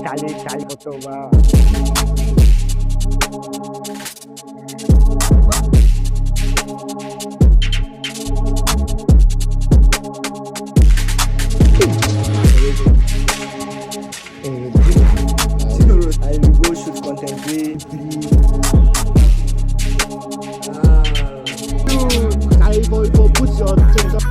Charlie, photo, I will go shoot content I will put your TikTok.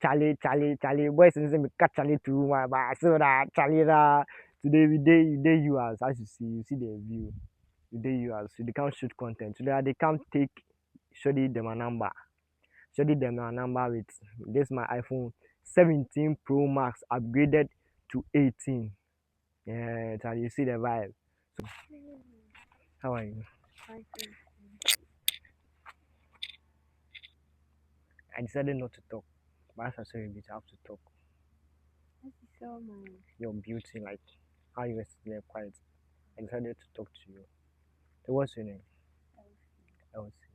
Charlie, boys and me catch Charlie too my but so that Charlie today we day you as you see the view. Today you so they can't shoot content. Today they can't take show them a number. Show them a number with this my iPhone 17 Pro Max upgraded to 18. Yeah, Charlie, you see the vibe. So how are you? I decided not to talk, but as I saw you, I have to talk. Your beauty, like how you were quiet. I decided to talk to you. So what's your name? Elsie.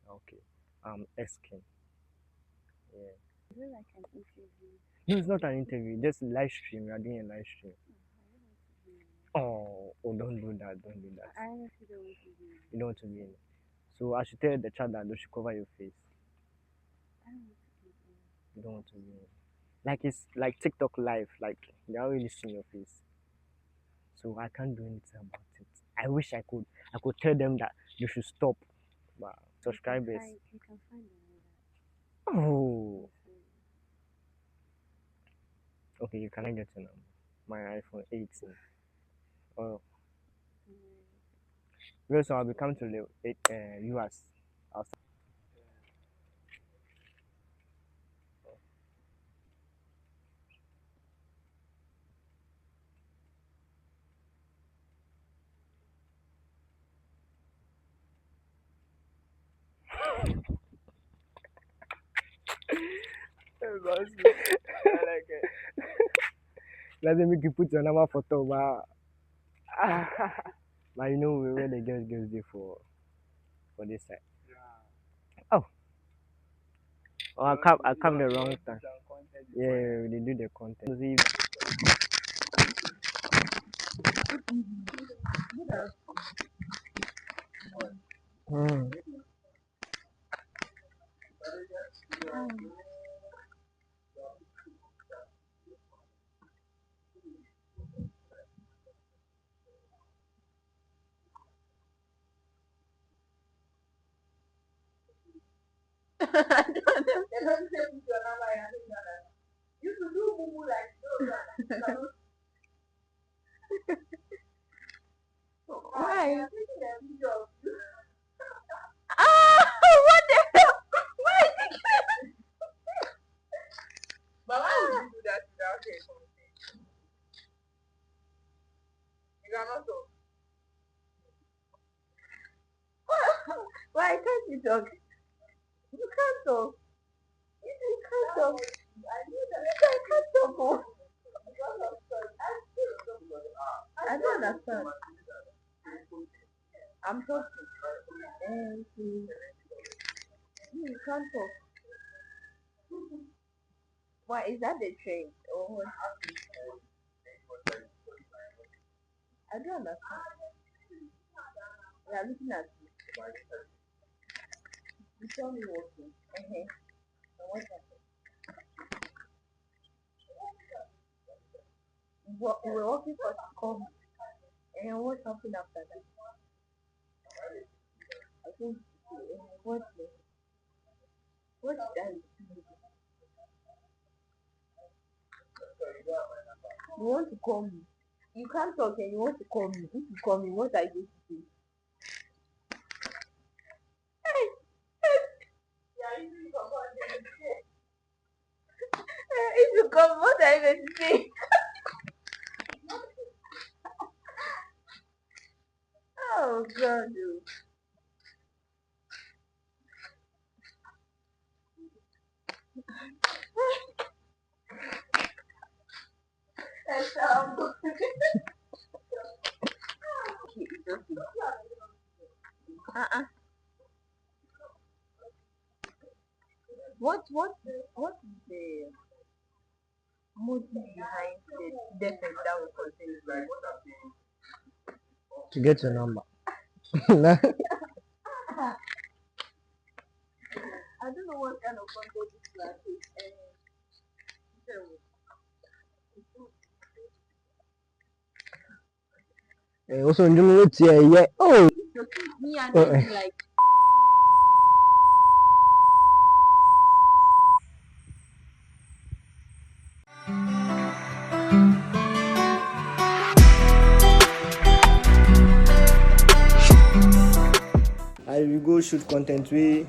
Okay. Eskin. Yeah. Is it like an interview? No, it's not an interview. Just a live stream. We are doing a live stream. Oh, don't do that. Don't do that. I honestly don't want to be. You don't want to be in it. So I should tell the chat that they should cover your face. I don't want to be. You don't want to be in it. Like it's like TikTok live. Like they are really seeing your face. So I can't do anything about it. I wish I could. I could tell them that you should stop. But subscribers. You can find the number. Oh. Okay, you cannot get your number. My iPhone 18. Oh. Well, so I'll be coming to the UHAS. I'll I like it. Let's make you put your number photo, but you know where the girls there for this side. Oh, I come the wrong time. Yeah, they do the content. Hmm. Why? What the hell? Why? But why would you do that without a consent? You cannot talk. Why can't you talk? You can't talk. You can't talk. You can't talk. Oh. I don't understand. I'm talking. And you can't talk. Why is that the train? Or what? I don't understand. We are looking at you. You tell me what to. And what happened? We were walking for the call. And what happened after that? I think what did I do? You want to call me? You can't talk and you want to call me. If you call me, what are you going to do? If you come, what are you going to say? Oh God. What is the motive behind the defect that will contain blood? To get your number. I don't know what kind of content this class is. Also, yeah. Oh. Me and them like. I will go shoot content with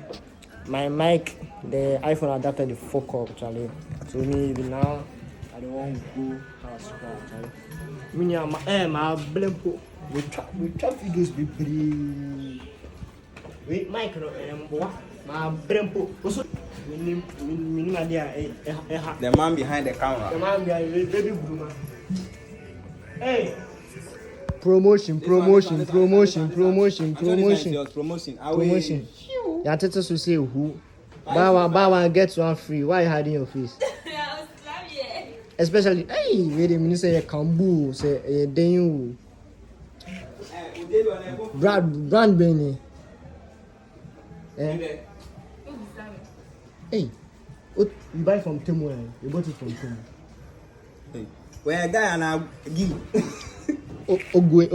my mic, the iPhone adapter, the fuck up, Charlie. So me even now, I don't want to go house, Charlie. Me my blimpo. We trap videos be pretty. Wait, mic no my blimpo. Also, The man behind the camera. The man behind the baby blue. Hey. Promotion. Yeah, tell us to say who. Buy one, get one free. Why are you hiding your face? Especially, hey, wait a minute, say a kambu, say a denu. Brand Benny. Eh? Hey, what you buy from Temu? You bought it from Temu. Hey, where a guy and I give. Ogwe.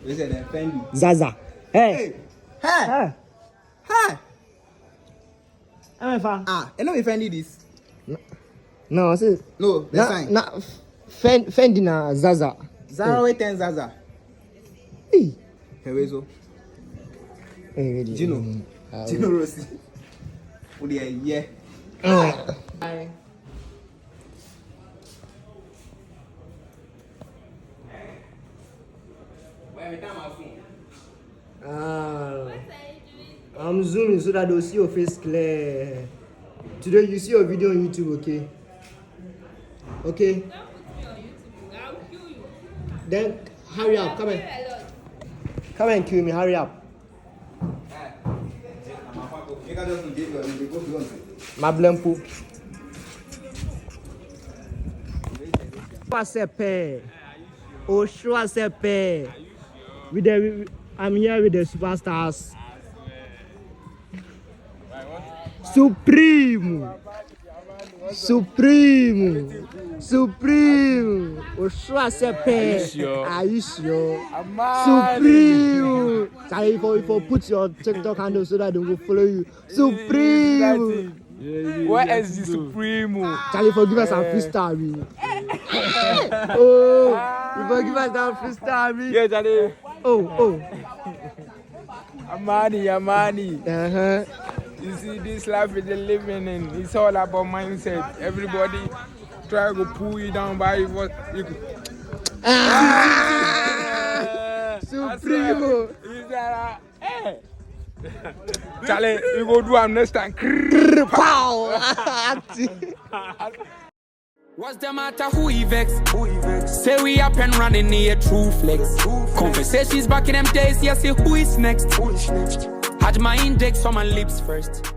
We said they offend you. Zaza. Hey. Hey. You know we offend this. No, I said. No, that's fine. Na Fendi na Zaza. Zara we ten Zaza. Hey. Hey, so. Hey, Gino Rossi. Oh yeah. Bye. I'm zooming so that they'll see your face clear. Today you see your video on YouTube, okay? Okay? Don't put me on YouTube. I'll kill you. Then hurry up, come and kill me, hurry up. Mablempo. I'm here with the superstars. Supreme. Are you sure? Supreme. Sorry for put your TikTok handle so that they will follow you. Supreme. What is the Supreme? Charlie, forgive us and freestyle me. Oh, you forgive us and freestyle me. Yeah, Charlie. Oh. Amani. Uh-huh. You see, this life is a living in. It's all about mindset. Everybody try to pull you down by what you could. Supreme. Charlie, you go do am next time. Pow. What's the matter? Who he vex? Say we up and running near true flex. Conversations back in them days, yeah, say who is next? Had my index on my lips first.